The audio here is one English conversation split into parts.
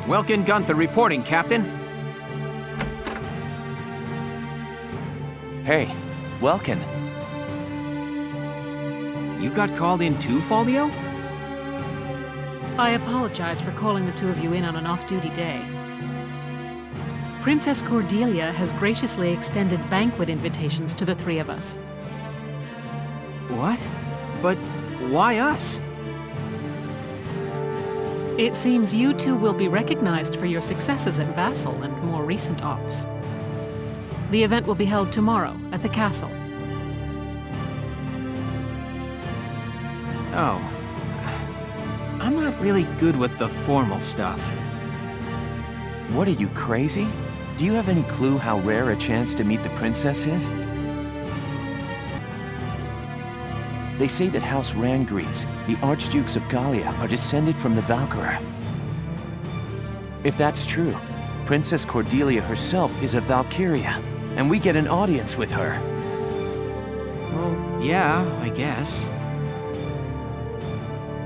Welkin Gunther reporting, Captain. Hey, Welkin. You got called in too, Faldio? I apologize for calling the two of you in on an off-duty day. Princess Cordelia has graciously extended banquet invitations to the three of us. What? But why us? It seems you two will be recognized for your successes at Vassal and more recent ops. The event will be held tomorrow at the castle. Oh. I'm not really good with the formal stuff. What are you, crazy? Do you have any clue how rare a chance to meet the princess is? They say that House Randgreaves, the Archdukes of Gallia, are descended from the Valkyria. If that's true, Princess Cordelia herself is a Valkyria, and we get an audience with her. Well, yeah, I guess.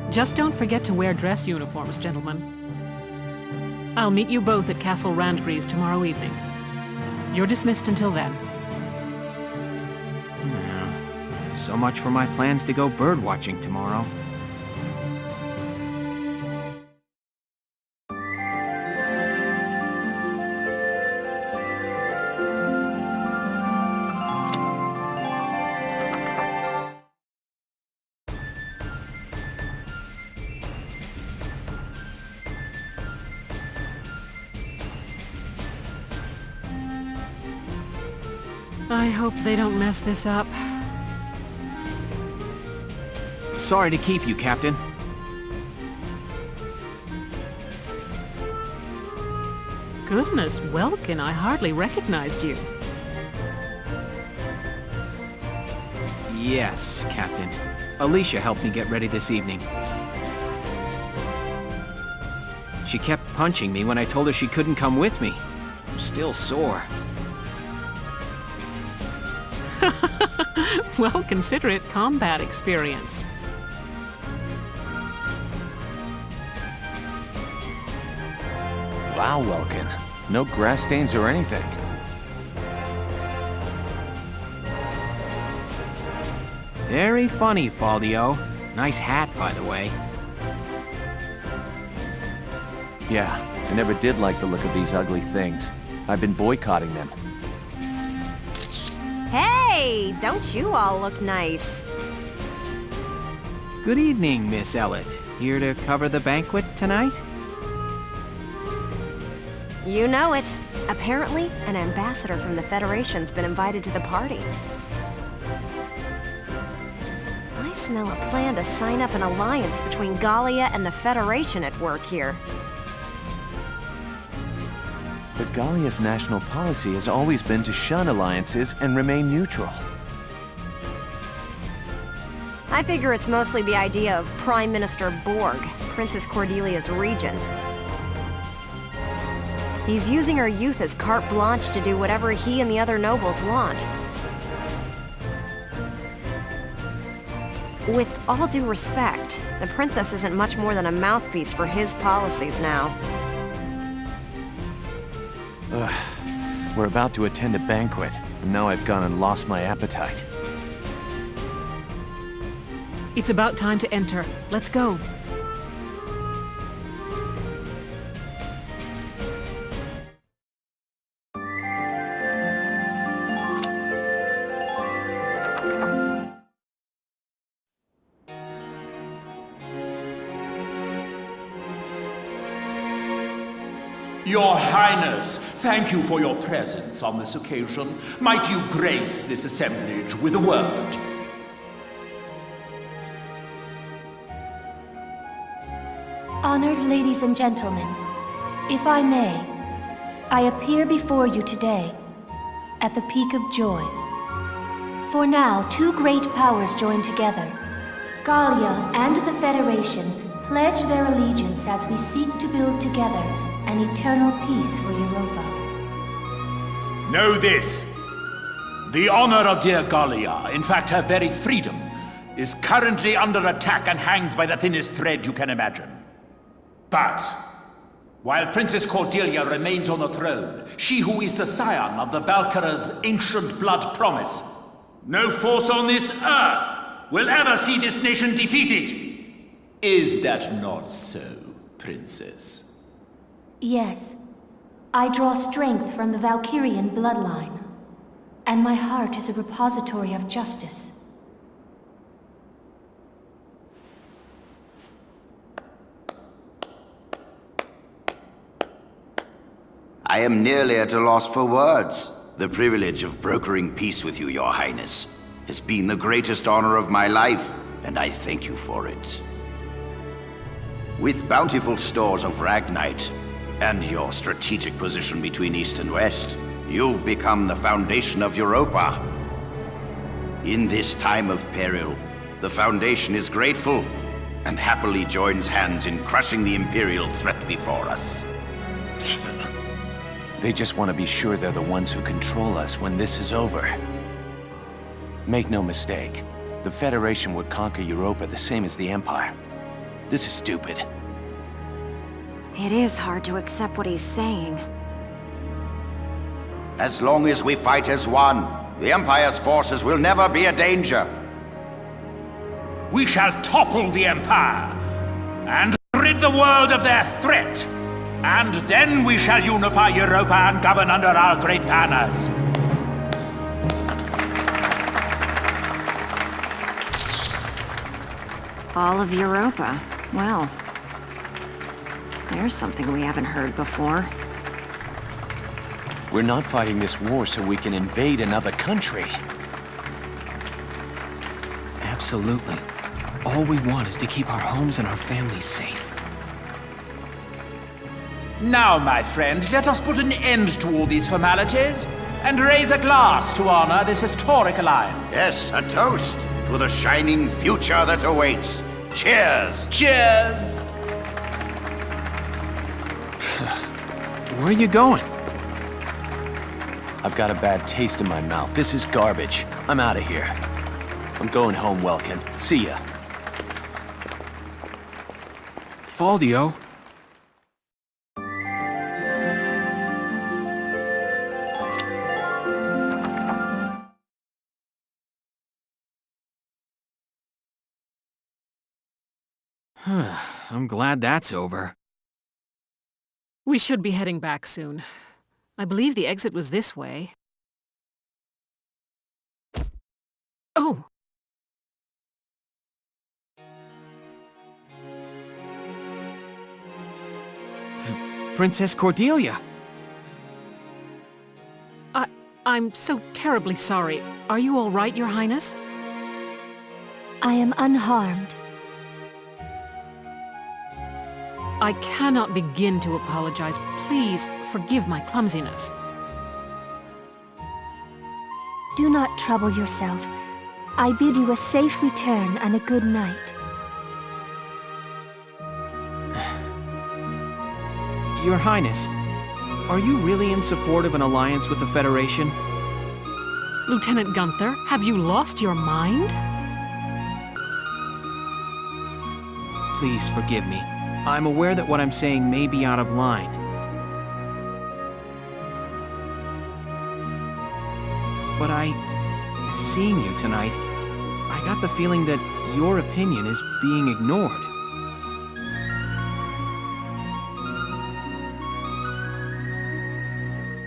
Just don't forget to wear dress uniforms, gentlemen. I'll meet you both at Castle Randgreaves tomorrow evening. You're dismissed until then. Yeah. So much for my plans to go birdwatching tomorrow. I hope they don't mess this up. Sorry to keep you, Captain. Goodness, Welkin, I hardly recognized you. Yes, Captain. Alicia helped me get ready this evening. She kept punching me when I told her she couldn't come with me. I'm still sore. Well, consider it combat experience. Wow, Welkin. No grass stains or anything. Very funny, Faldio. Nice hat, by the way. Yeah, I never did like the look of these ugly things. I've been boycotting them. Hey, don't you all look nice? Good evening, Miss Ellett. Here to cover the banquet tonight? You know it. Apparently, an ambassador from the Federation's been invited to the party. I smell a plan to sign up an alliance between Gallia and the Federation at work here. But Gallia's national policy has always been to shun alliances and remain neutral. I figure it's mostly the idea of Prime Minister Borg, Princess Cordelia's regent. He's using her youth as carte blanche to do whatever he and the other nobles want. With all due respect, the princess isn't much more than a mouthpiece for his policies now. We're about to attend a banquet, and now I've gone and lost my appetite. It's about time to enter. Let's go. Your Highness, thank you for your presence on this occasion. Might you grace this assemblage with a word? Honored ladies and gentlemen, if I may, I appear before you today at the peak of joy. For now, two great powers join together. Gallia and the Federation pledge their allegiance as we seek to build together an eternal peace for Europa. Know this. The honor of dear Gallia, in fact her very freedom, is currently under attack and hangs by the thinnest thread you can imagine. But While Princess Cordelia remains on the throne, she who is the scion of the Valkyria's ancient blood promise, no force on this earth will ever see this nation defeated. Is that not so, Princess? Yes. I draw strength from the Valkyrian bloodline, and my heart is a repository of justice. I am nearly at a loss for words. The privilege of brokering peace with you, Your Highness, has been the greatest honor of my life, and I thank you for it. With bountiful stores of Ragnite, and your strategic position between East and West, you've become the foundation of Europa. In this time of peril, the Foundation is grateful, and happily joins hands in crushing the Imperial threat before us. They just want to be sure they're the ones who control us when this is over. Make no mistake, the Federation would conquer Europa the same as the Empire. This is stupid. It is hard to accept what he's saying. As long as we fight as one, the Empire's forces will never be a danger. We shall topple the Empire and rid the world of their threat. And then we shall unify Europa and govern under our great banners. All of Europa. Well, there's something we haven't heard before. We're not fighting this war so we can invade another country. Absolutely. All we want is to keep our homes and our families safe. Now, my friend, let us put an end to all these formalities and raise a glass to honor this historic alliance. Yes, a toast to the shining future that awaits. Cheers! Cheers! Where are you going? I've got a bad taste in my mouth. This is garbage. I'm out of here. I'm going home, Welkin. See ya. Faldio? I'm glad that's over. We should be heading back soon. I believe the exit was this way. Oh! Princess Cordelia! I'm so terribly sorry. Are you all right, Your Highness? I am unharmed. I cannot begin to apologize. Please forgive my clumsiness. Do not trouble yourself. I bid you a safe return and a good night. Your Highness, are you really in support of an alliance with the Federation? Lieutenant Gunther, have you lost your mind? Please forgive me. I'm aware that what I'm saying may be out of line. But seeing you tonight, I got the feeling that your opinion is being ignored.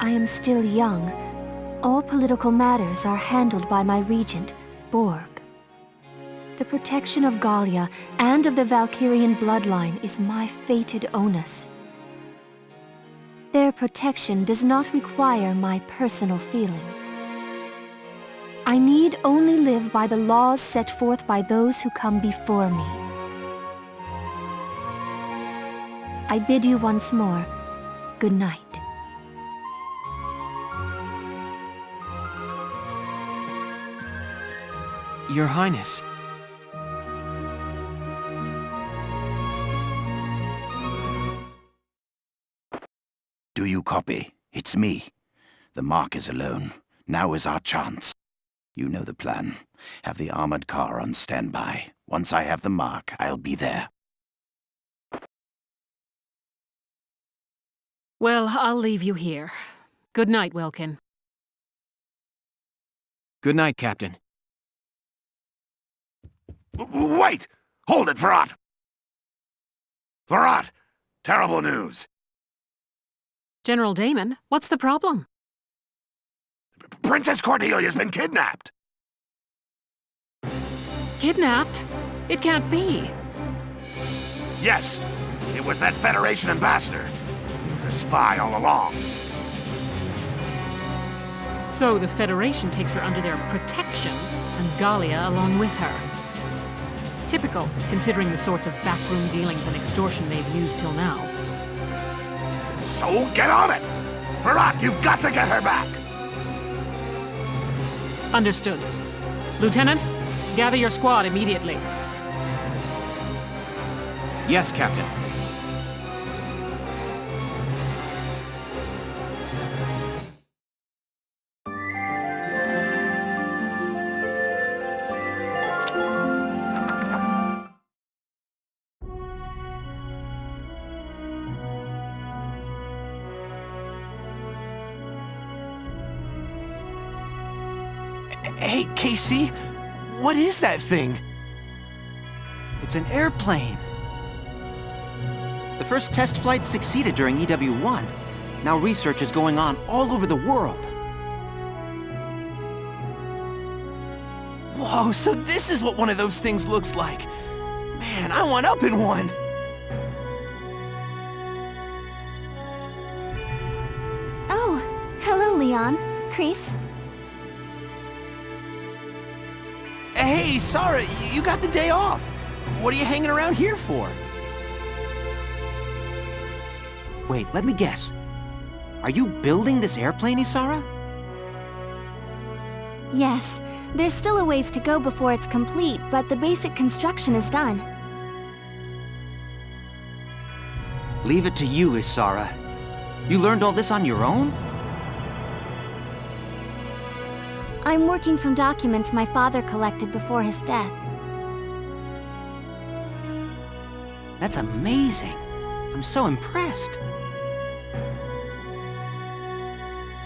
I am still young. All political matters are handled by my regent, Borg. The protection of Gallia and of the Valkyrian bloodline is my fated onus. Their protection does not require my personal feelings. I need only live by the laws set forth by those who come before me. I bid you once more, good night. Your Highness. Do you copy? It's me. The Mark is alone. Now is our chance. You know the plan. Have the armored car on standby. Once I have the Mark, I'll be there. Well, I'll leave you here. Good night, Welkin. Good night, Captain. Wait! Hold it, Verrat! Verrat! Terrible news. General Damon, what's the problem? Princess Cordelia's been kidnapped! Kidnapped? It can't be. Yes, it was that Federation ambassador. He was a spy all along. So the Federation takes her under their protection, and Galia along with her. Typical, considering the sorts of backroom dealings and extortion they've used till now. So get on it! Verrat, you've got to get her back! Understood. Lieutenant, gather your squad immediately. Yes, Captain. Hey, Casey, what is that thing? It's an airplane. The first test flight succeeded during EW1. Now research is going on all over the world. Whoa, so this is what one of those things looks like. Man, I want up in one. Oh, hello, Leon. Chris. Hey, Sarah, you got the day off. What are you hanging around here for? Wait, let me guess. Are you building this airplane, Isara? Yes, there's still a ways to go before it's complete, but the basic construction is done. Leave it to you, Isara. You learned all this on your own? I'm working from documents my father collected before his death. That's amazing. I'm so impressed.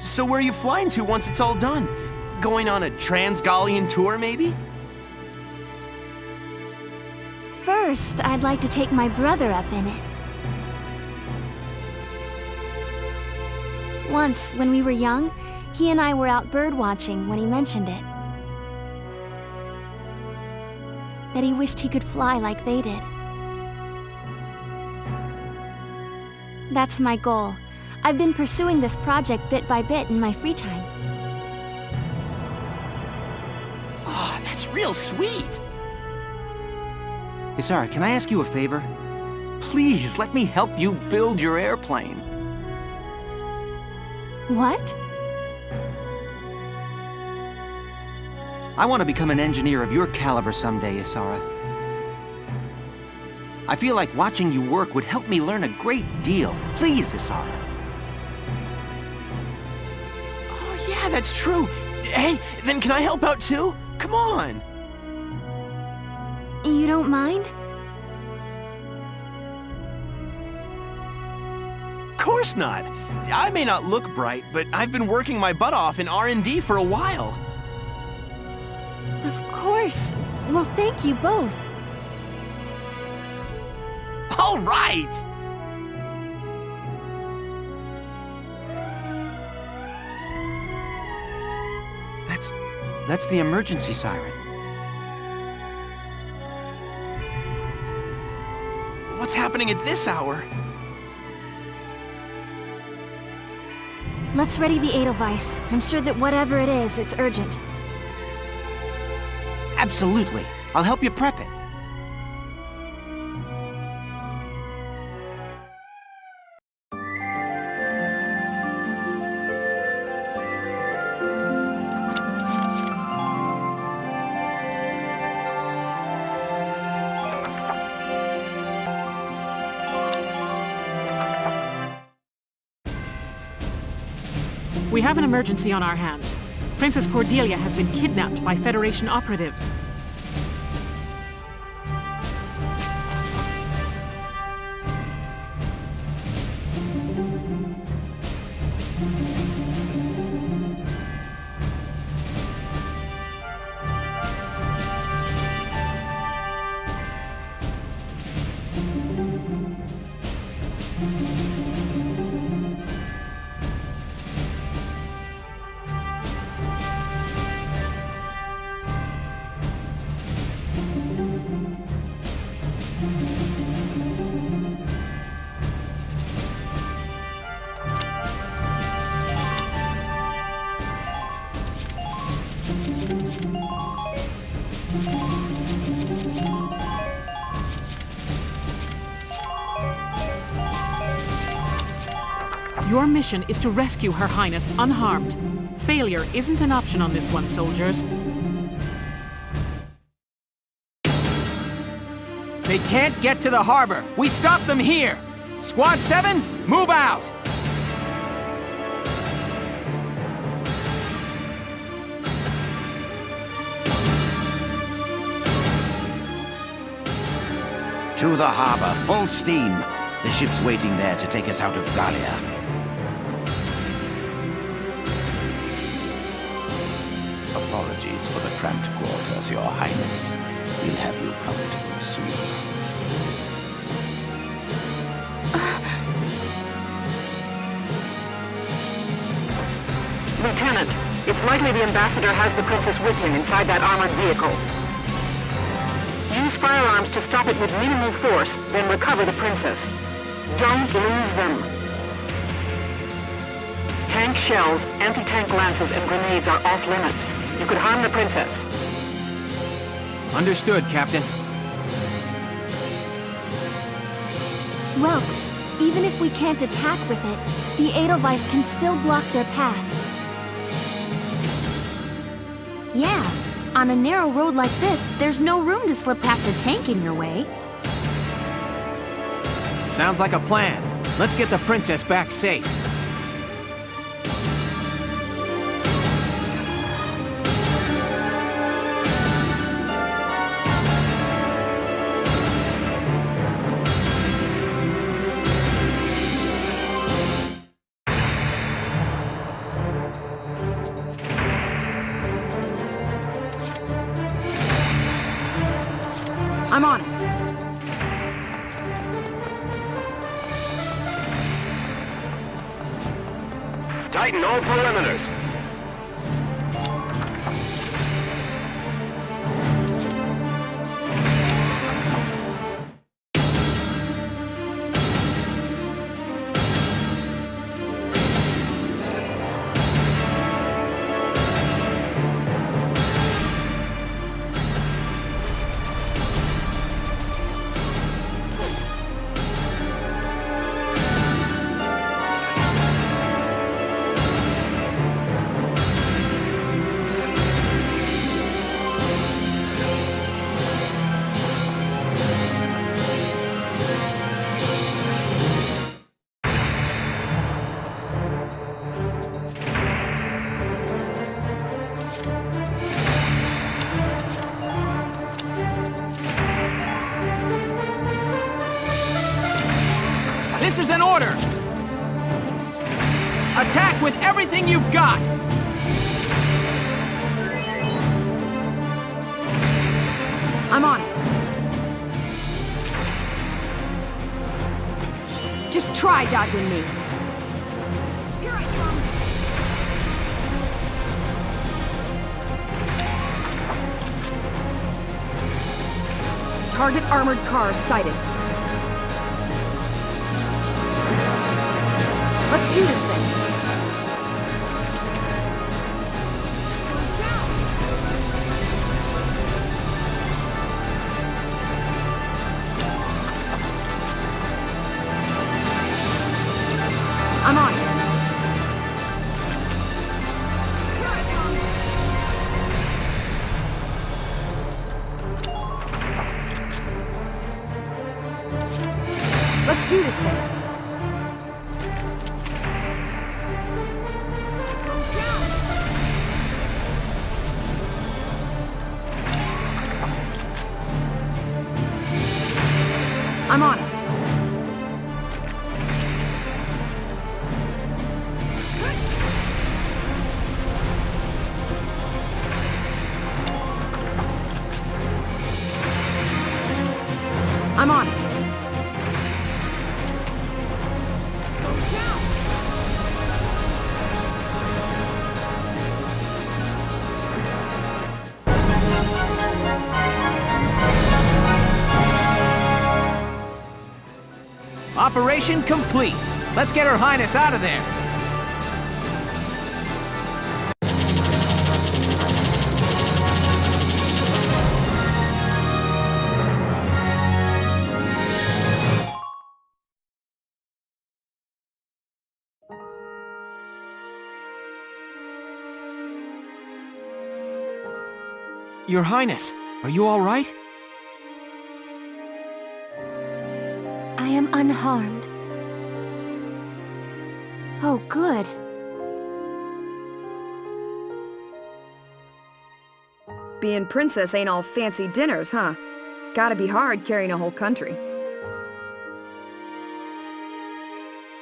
So where are you flying to once it's all done? Going on a Trans-Gallian tour, maybe? First, I'd like to take my brother up in it. Once, when we were young, he and I were out birdwatching when he mentioned it. That he wished he could fly like they did. That's my goal. I've been pursuing this project bit by bit in my free time. Oh, that's real sweet. Isara, can I ask you a favor? Please, let me help you build your airplane. What? I want to become an engineer of your caliber someday, Isara. I feel like watching you work would help me learn a great deal. Please, Isara. Oh, yeah, that's true. Hey, then can I help out too? Come on. You don't mind? Of course not. I may not look bright, but I've been working my butt off in R&D for a while. Of course. Well, thank you both. All right! That's the emergency siren. What's happening at this hour? Let's ready the Edelweiss. I'm sure that whatever it is, it's urgent. Absolutely. I'll help you prep it. We have an emergency on our hands. Princess Cordelia has been kidnapped by Federation operatives. Your mission is to rescue Her Highness unharmed. Failure isn't an option on this one, soldiers. They can't get to the harbor. We stop them here. Squad 7, move out! To the harbor, full steam. The ship's waiting there to take us out of Gallia. Apologies for the cramped quarters, Your Highness. We'll have you comfortable soon. Lieutenant, it's likely the Ambassador has the Princess with him inside that armored vehicle. Use firearms to stop it with minimal force, then recover the Princess. Don't lose them. Tank shells, anti-tank lances, and grenades are off limits. You could harm the Princess. Understood, Captain. Welks, even if we can't attack with it, the Edelweiss can still block their path. Yeah, on a narrow road like this, there's no room to slip past a tank in your way. Sounds like a plan. Let's get the princess back safe. I'm on it. Tighten all perimeters. This is an order! Attack with everything you've got! I'm on it. Just try dodging me. Here I come. Target armored car sighted. Let's do this thing. I'm on it. Here I come. Let's do this thing. I'm on it. I'm on it. Operation complete. Let's get Her Highness out of there. Your Highness, are you all right? I am unharmed. Oh, good. Being princess ain't all fancy dinners, huh? Gotta be hard carrying a whole country.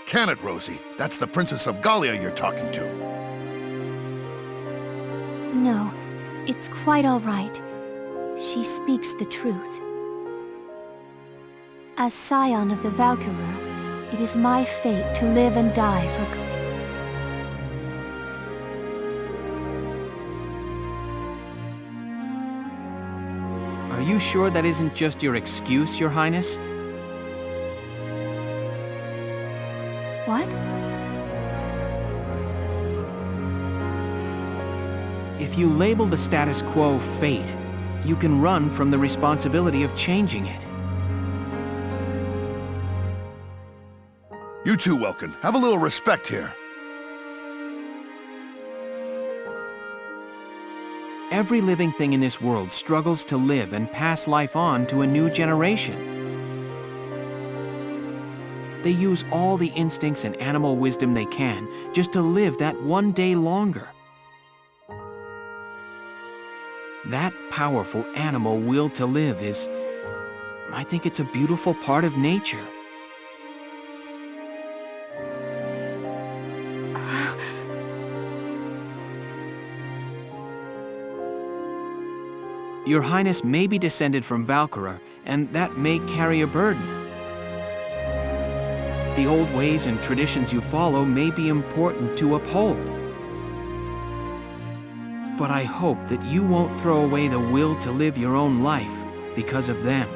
Can it, Rosie? That's the Princess of Gallia you're talking to. No, it's quite all right. She speaks the truth. As scion of the Valkyria, it is my fate to live and die for... Are you sure that isn't just your excuse, Your Highness? What? If you label the status quo fate, you can run from the responsibility of changing it. You too, Welkin. Have a little respect here. Every living thing in this world struggles to live and pass life on to a new generation. They use all the instincts and animal wisdom they can just to live that one day longer. That powerful animal will to live is, I think it's a beautiful part of nature. Your Highness may be descended from Valkyria, and that may carry a burden. The old ways and traditions you follow may be important to uphold. But I hope that you won't throw away the will to live your own life because of them.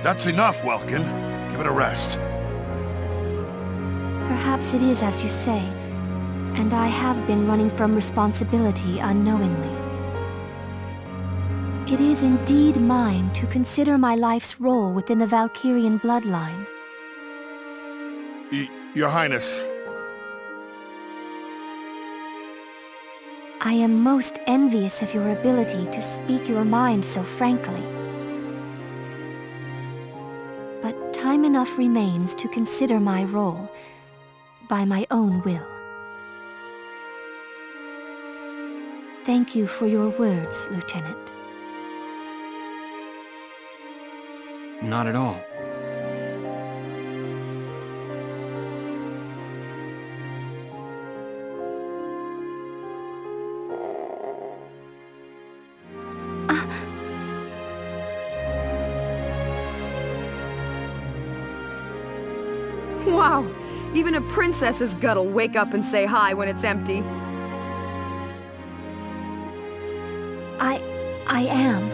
That's enough, Welkin. Give it a rest. Perhaps it is as you say, and I have been running from responsibility unknowingly. It is indeed mine to consider my life's role within the Valkyrian bloodline. Your Highness. I am most envious of your ability to speak your mind so frankly. But time enough remains to consider my role by my own will. Thank you for your words, Lieutenant. Not at all. Wow, even a princess's gut'll wake up and say hi when it's empty. I am.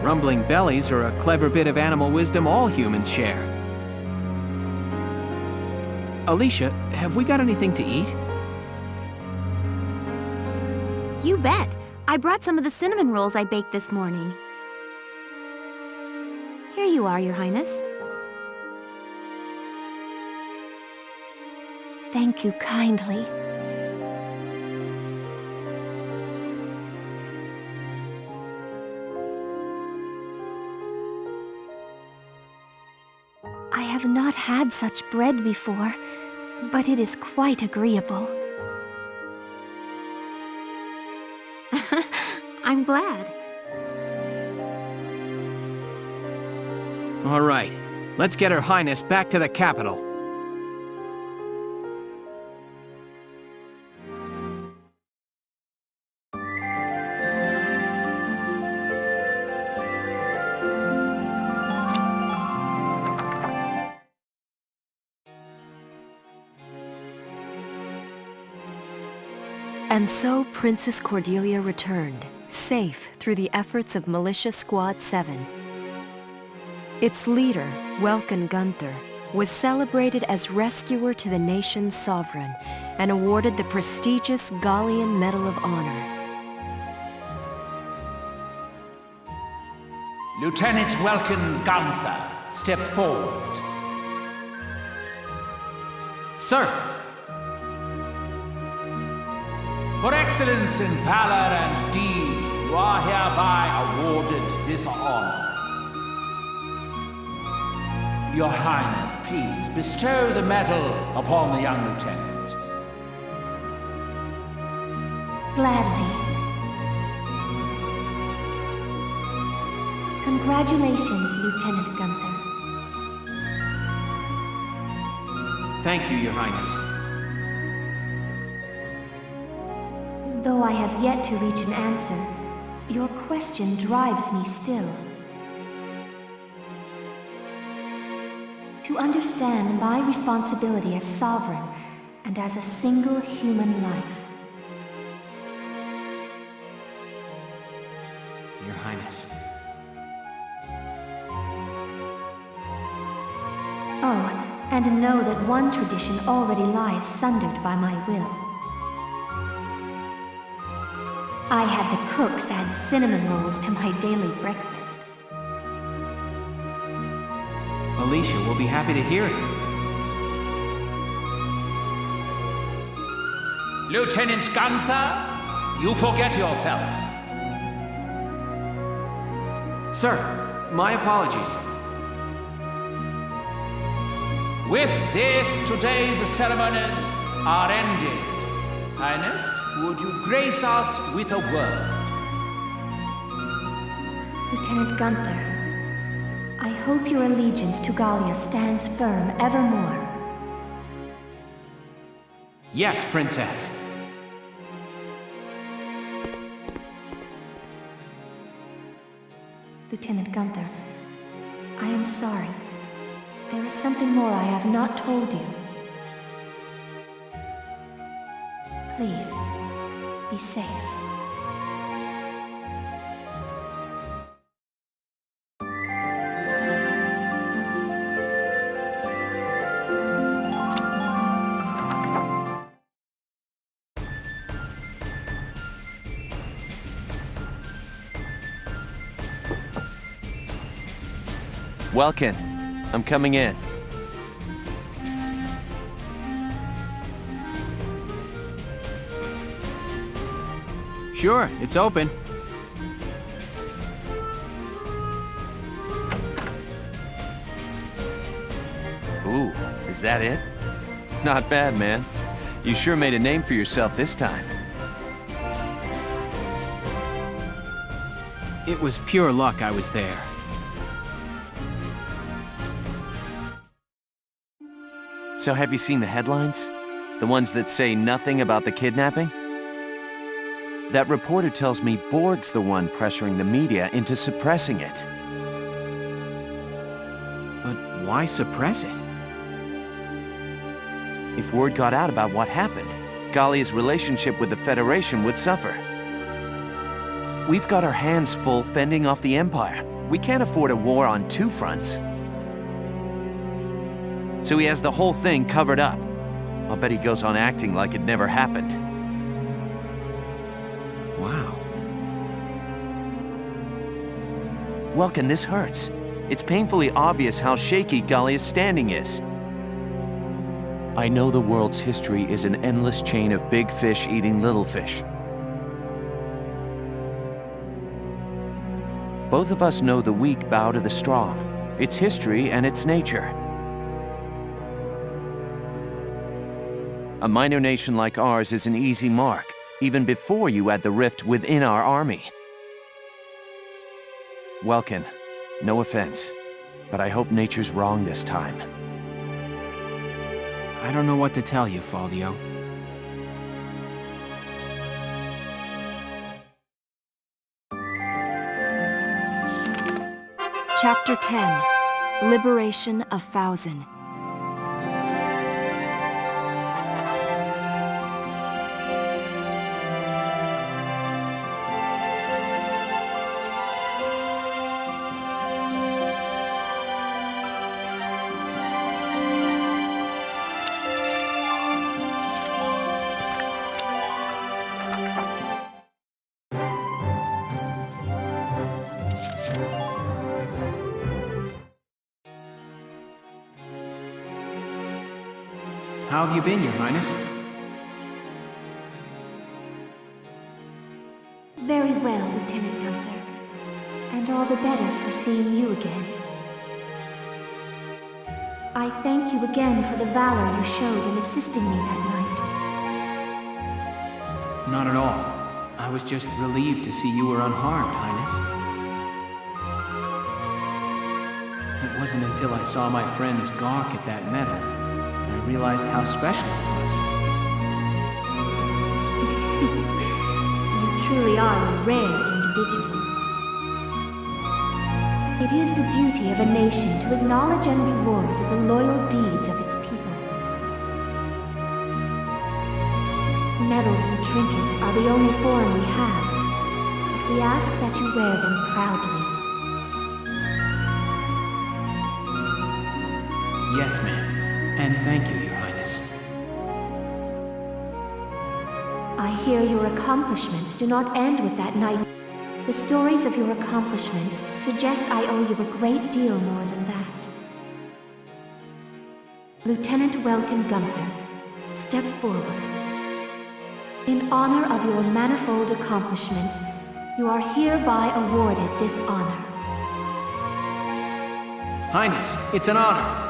Rumbling bellies are a clever bit of animal wisdom all humans share. Alicia, have we got anything to eat? You bet. I brought some of the cinnamon rolls I baked this morning. Here you are, Your Highness. Thank you kindly. I have not had such bread before, but it is quite agreeable. I'm glad. All right, let's get Her Highness back to the capital. And so Princess Cordelia returned, safe through the efforts of Militia Squad 7. Its leader, Welkin Gunther, was celebrated as rescuer to the nation's sovereign and awarded the prestigious Gallian Medal of Honor. Lieutenant Welkin Gunther, step forward. Sir! For excellence in valor and deed, you are hereby awarded this honor. Your Highness, please bestow the medal upon the young lieutenant. Gladly. Congratulations, Lieutenant Gunther. Thank you, Your Highness. Though I have yet to reach an answer, your question drives me still. To understand my responsibility as sovereign and as a single human life. Your Highness. Oh, and know that one tradition already lies sundered by my will. I had the cooks add cinnamon rolls to my daily breakfast. Alicia will be happy to hear it. Lieutenant Gunther, you forget yourself. Sir, my apologies. With this, today's ceremonies are ended. Highness, would you grace us with a word? Lieutenant Gunther, I hope your allegiance to Gallia stands firm evermore. Yes, Princess. Lieutenant Gunther, I am sorry. There is something more I have not told you. Please, be safe. Welkin, I'm coming in. Sure, it's open. Ooh, is that it? Not bad, man. You sure made a name for yourself this time. It was pure luck I was there. So have you seen the headlines? The ones that say nothing about the kidnapping? That reporter tells me Borg's the one pressuring the media into suppressing it. But why suppress it? If word got out about what happened, Gallia's relationship with the Federation would suffer. We've got our hands full fending off the Empire. We can't afford a war on two fronts. So he has the whole thing covered up. I'll bet he goes on acting like it never happened. Wow. Welkin, this hurts. It's painfully obvious how shaky Gallia's standing is. I know the world's history is an endless chain of big fish eating little fish. Both of us know the weak bow to the strong. It's history and it's nature. A minor nation like ours is an easy mark, even before you add the rift within our army. Welkin, no offense, but I hope nature's wrong this time. I don't know what to tell you, Faldio. Chapter 10. Liberation of Fauzen. How have you been, Your Highness? Very well, Lieutenant Gunther. And all the better for seeing you again. I thank you again for the valor you showed in assisting me that night. Not at all. I was just relieved to see you were unharmed, Highness. It wasn't until I saw my friends gawk at that medal that I realized how special it was. You truly are a rare individual. It is the duty of a nation to acknowledge and reward the loyal deeds of its people. Medals and trinkets are the only form we have, but we ask that you wear them proudly. Yes, ma'am. And thank you, Your Highness. I hear your accomplishments do not end with that night. The stories of your accomplishments suggest I owe you a great deal more than that. Lieutenant Welkin Gunther, step forward. In honor of your manifold accomplishments, you are hereby awarded this honor. Highness, it's an honor.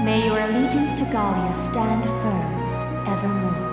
May your allegiance to Gallia stand firm evermore.